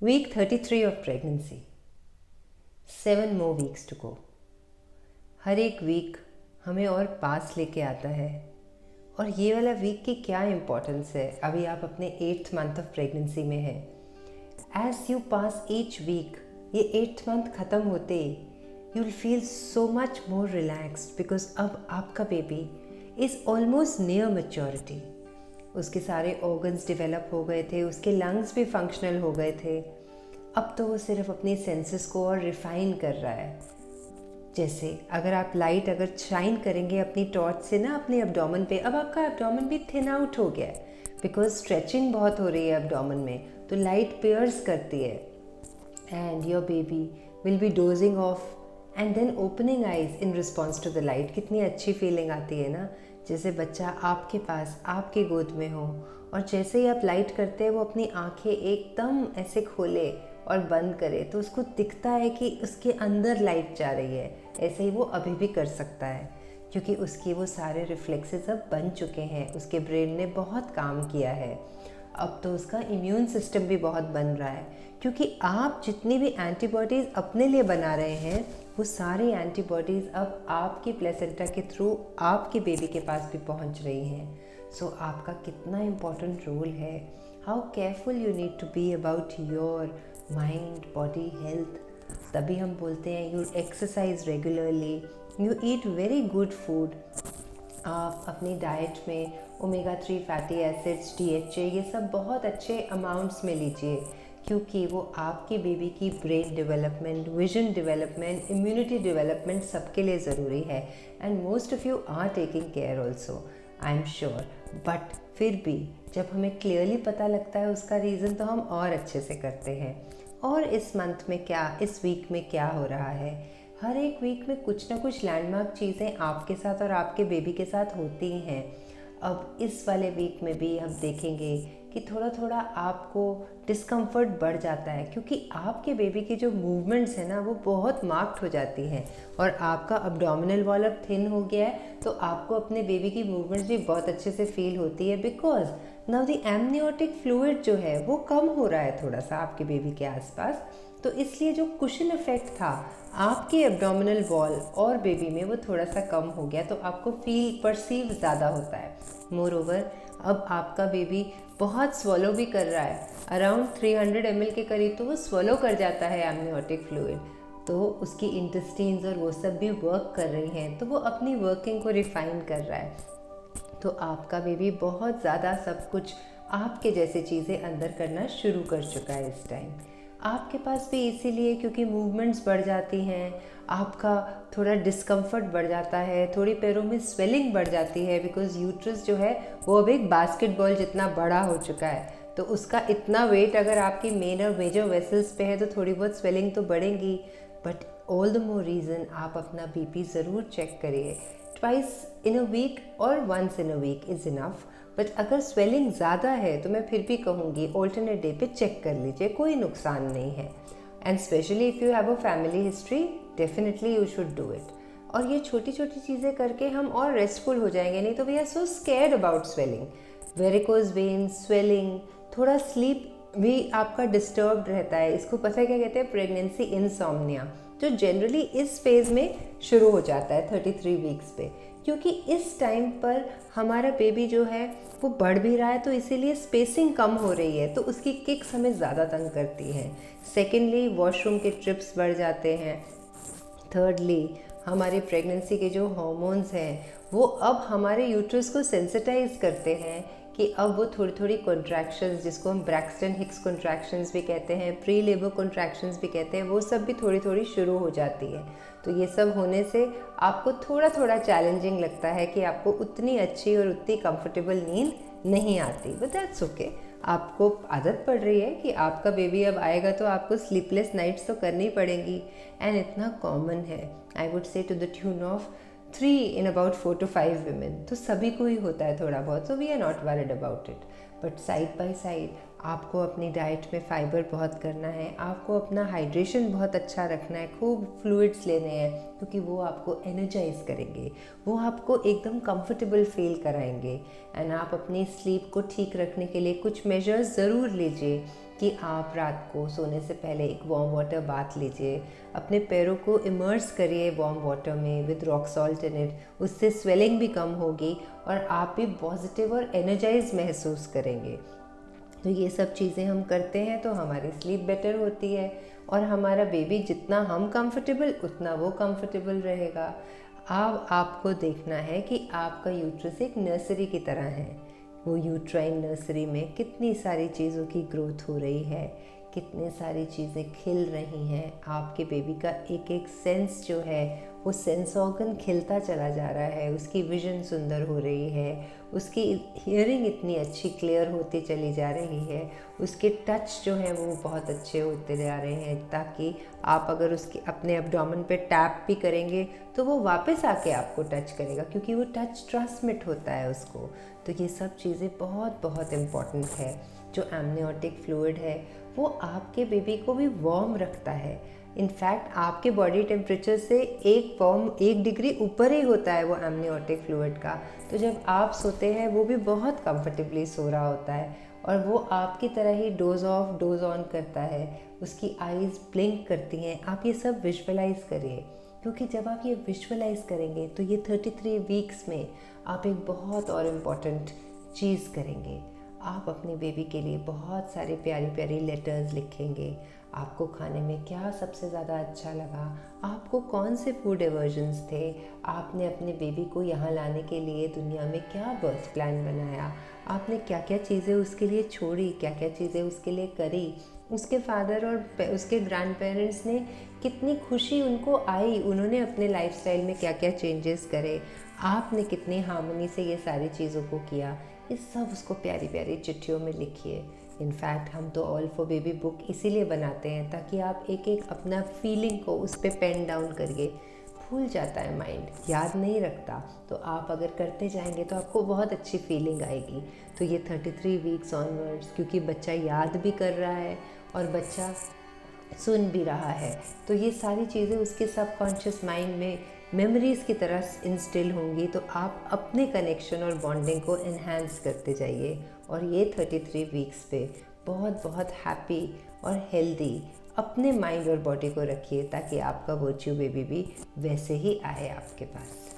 Week 33 of pregnancy. 7 more weeks to go. हर एक week हमें और पास लेके आता है और ये वाला वीक की क्या इम्पोर्टेंस है. अभी आप अपने 8th मंथ ऑफ प्रेगनेंसी में हैं. As you pass each week, ये 8th मंथ ख़त्म होते ही you will feel so much more relaxed because अब आपका baby is almost near maturity. उसके सारे ऑर्गन्स डेवलप हो गए थे, उसके लंग्स भी फंक्शनल हो गए थे. अब तो वो सिर्फ अपनी सेंसेस को और रिफाइन कर रहा है. जैसे अगर आप लाइट अगर शाइन करेंगे अपनी टॉर्च से ना अपने एब्डोमेन पे, अब आपका एब्डोमेन भी थिन आउट हो गया है बिकॉज स्ट्रेचिंग बहुत हो रही है एब्डोमेन में, तो लाइट पियर्स करती है and your baby will be dozing off and then opening eyes in response to the light. कितनी अच्छी फीलिंग आती है ना, जैसे बच्चा आपके पास आपकी गोद में हो और जैसे ही आप लाइट करते हैं वो अपनी आंखें एकदम ऐसे खोले और बंद करे तो उसको दिखता है कि उसके अंदर लाइट जा रही है. ऐसे ही वो अभी भी कर सकता है क्योंकि उसकी वो सारे रिफ्लेक्सेस अब बन चुके हैं. उसके ब्रेन ने बहुत काम किया है. अब तो उसका इम्यून सिस्टम भी बहुत बन रहा है क्योंकि आप जितनी भी एंटीबॉडीज़ अपने लिए बना रहे हैं वो सारी एंटीबॉडीज़ अब आपकी प्लेसेंटा के थ्रू आपके बेबी के पास भी पहुंच रही हैं. सो आपका कितना इम्पोर्टेंट रोल है. How careful you need to be about your mind body health. तभी हम बोलते हैं you exercise regularly, you eat very good food. आप अपनी डाइट में ओमेगा 3 फैटी एसिड्स, DHA ये सब बहुत अच्छे अमाउंट्स में लीजिए क्योंकि वो आपके बेबी की brain development, vision development, immunity development सबके लिए ज़रूरी है. And most of you are taking care also, I am sure. But फिर भी जब हमें क्लियरली पता लगता है उसका रीज़न तो हम और अच्छे से करते हैं. और इस मंथ में क्या, इस वीक में क्या हो रहा है, हर एक वीक में कुछ ना कुछ लैंडमार्क चीज़ें आपके साथ और आपके बेबी के साथ होती हैं. अब इस वाले वीक में भी हम देखेंगे कि थोड़ा थोड़ा आपको डिस्कम्फर्ट बढ़ जाता है क्योंकि आपके बेबी की जो मूवमेंट्स हैं ना वो बहुत मार्क्ड हो जाती हैं और आपका अब्डोमिनल वॉल अब थिन हो गया है तो आपको अपने बेबी की मूवमेंट्स भी बहुत अच्छे से फील होती है because now the amniotic fluid जो है वो कम हो रहा है थोड़ा सा आपके बेबी के आसपास. तो इसलिए जो कुशन इफेक्ट था आपके एब्डोमिनल वॉल और बेबी में वो थोड़ा सा कम हो गया तो आपको फील परसीव ज़्यादा होता है. मोर ओवर अब आपका बेबी बहुत स्वॉलो भी कर रहा है, अराउंड 300 ml के करीब तो वो स्वॉलो कर जाता है एमनियोटिक फ्लूइड. तो उसकी इंटेस्टाइन्स और वो सब भी वर्क कर रही हैं तो वो अपनी वर्किंग को रिफाइन कर रहा है. तो आपका बेबी बहुत ज़्यादा सब कुछ आपके जैसे चीज़ें अंदर करना शुरू कर चुका है इस टाइम. आपके पास भी इसीलिए क्योंकि मूवमेंट्स बढ़ जाती हैं, आपका थोड़ा डिस्कम्फर्ट बढ़ जाता है, थोड़ी पैरों में स्वेलिंग बढ़ जाती है बिकॉज यूट्रस जो है वो अब एक बास्केटबॉल जितना बड़ा हो चुका है. तो उसका इतना वेट अगर आपकी मेन और मेजर वेसल्स पे है तो थोड़ी बहुत स्वेलिंग तो बढ़ेंगी. But all the more reason आप अपना BP ज़रूर चेक करिए. ट्वाइस इन अ वीक और once in a week is enough. But अगर स्वेलिंग ज़्यादा है तो मैं फिर भी कहूँगी ऑल्टरनेट डे पे चेक कर लीजिए, कोई नुकसान नहीं है. And specially if you have a family history definitely you should do it. और ये छोटी छोटी चीज़ें करके हम और रेस्टफुल हो जाएंगे. नहीं तो we are so scared about swelling, varicose vein, swelling, थोड़ा स्लीप भी आपका डिस्टर्ब्ड रहता है. इसको पता है क्या कहते हैं, प्रेगनेंसी इंसोम्निया, जो जनरली इस फेज़ में शुरू हो जाता है 33 वीक्स पे क्योंकि इस टाइम पर हमारा बेबी जो है वो बढ़ भी रहा है तो इसीलिए स्पेसिंग कम हो रही है तो उसकी किक्स हमें ज़्यादा तंग करती हैं. सेकेंडली वॉशरूम के ट्रिप्स बढ़ जाते हैं. थर्डली हमारी प्रेगनेंसी के जो हार्मोन्स हैं वो अब हमारे यूट्रस को सेंसिटाइज करते हैं कि अब वो थोड़ी थोड़ी कॉन्ट्रैक्शंस, जिसको हम ब्रैक्सटन हिक्स कॉन्ट्रैक्शंस भी कहते हैं, प्री लेबर कॉन्ट्रैक्शंस भी कहते हैं, वो सब भी थोड़ी थोड़ी शुरू हो जाती है. तो ये सब होने से आपको थोड़ा थोड़ा चैलेंजिंग लगता है कि आपको उतनी अच्छी और उतनी कंफर्टेबल नींद नहीं आती. But that's okay. आपको आदत पड़ रही है कि आपका बेबी अब आएगा तो आपको स्लीपलेस नाइट्स तो करनी पड़ेंगी. एंड इतना कॉमन है, I would say to the tune of 3 in about 4 to 5 women. तो सभी को ही होता है थोड़ा बहुत. So we are not worried about it. But side by side आपको अपनी डाइट में फ़ाइबर बहुत करना है, आपको अपना हाइड्रेशन बहुत अच्छा रखना है, खूब फ्लूइड्स लेने हैं क्योंकि वो आपको एनर्जाइज करेंगे, वो आपको एकदम कंफर्टेबल फील कराएंगे। एंड आप अपनी स्लीप को ठीक रखने के लिए कुछ मेजर्स ज़रूर लीजिए कि आप रात को सोने से पहले एक वार्म वाटर बाथ लीजिए, अपने पैरों को इमर्स करिए वार्म वाटर में with rock salt in it, उससे स्वेलिंग भी कम होगी और आप भी पॉजिटिव और एनर्जाइज महसूस करेंगे। तो ये सब चीज़ें हम करते हैं तो हमारी स्लीप बेटर होती है और हमारा बेबी जितना हम कंफर्टेबल उतना वो कंफर्टेबल रहेगा। अब आपको देखना है कि आपका यूट्रस एक नर्सरी की तरह है। वो यूट्राइन नर्सरी में कितनी सारी चीज़ों की ग्रोथ हो रही है, कितनी सारी चीज़ें खिल रही हैं। आपके बेबी का एक एक सेंस जो है वो सेंस ऑर्गन खिलता चला जा रहा है, उसकी विजन सुंदर हो रही है, उसकी हियरिंग इतनी अच्छी क्लियर होती चली जा रही है, उसके टच जो है वो बहुत अच्छे होते जा रहे हैं, ताकि आप अगर उसके अपने एब्डोमेन पे टैप भी करेंगे तो वो वापस आके आपको टच करेगा क्योंकि वो टच ट्रांसमिट होता है उसको। तो ये सब चीज़ें बहुत बहुत इम्पॉर्टेंट है। जो एमनियोटिक फ्लूइड है वो आपके बेबी को भी वार्म रखता है। इनफैक्ट आपके बॉडी टेम्परेचर से 1 डिग्री ऊपर ही होता है वो एमनियोटिक फ्लूइड का। तो जब आप सोते हैं वो भी बहुत कंफर्टेबली सो रहा होता है और वो आपकी तरह ही डोज ऑफ डोज ऑन करता है, उसकी आईज़ ब्लिंक करती हैं। आप ये सब विजुअलाइज करिए क्योंकि जब आप ये विजुअलाइज करेंगे तो ये 33 वीक्स में आप एक बहुत और इम्पॉर्टेंट चीज़ करेंगे। आप अपने बेबी के लिए बहुत सारे प्यारी प्यारी लेटर्स लिखेंगे। आपको खाने में क्या सबसे ज़्यादा अच्छा लगा, आपको कौन से फूड एवर्जन्स थे, आपने अपने बेबी को यहाँ लाने के लिए दुनिया में क्या बर्थ प्लान बनाया, आपने क्या क्या चीज़ें उसके लिए छोड़ी, क्या क्या चीज़ें उसके लिए करी, उसके फादर और उसके ग्रैंड पेरेंट्स ने कितनी खुशी उनको आई, उन्होंने अपने लाइफस्टाइल में क्या क्या चेंजेस करे, आपने कितनी हार्मनी से ये सारी चीज़ों को किया। ये सब उसको प्यारी प्यारी चिट्ठियों में लिखिए। इनफैक्ट हम तो ऑल फॉर बेबी बुक इसीलिए बनाते हैं ताकि आप एक एक अपना फीलिंग को उस पर पेन डाउन करिए। भूल जाता है माइंड, याद नहीं रखता, तो आप अगर करते जाएंगे तो आपको बहुत अच्छी फीलिंग आएगी। तो ये 33 वीक्स ऑनवर्ड्स, क्योंकि बच्चा याद भी कर रहा है और बच्चा सुन भी रहा है, तो ये सारी चीज़ें उसके सबकॉन्शियस माइंड में मेमोरीज़ की तरह इंस्टिल होंगी। तो आप अपने कनेक्शन और बॉन्डिंग को इन्हांस करते जाइए और ये 33 वीक्स पे बहुत बहुत हैप्पी और हेल्दी अपने माइंड और बॉडी को रखिए ताकि आपका वर्च्यू बेबी भी वैसे ही आए आपके पास।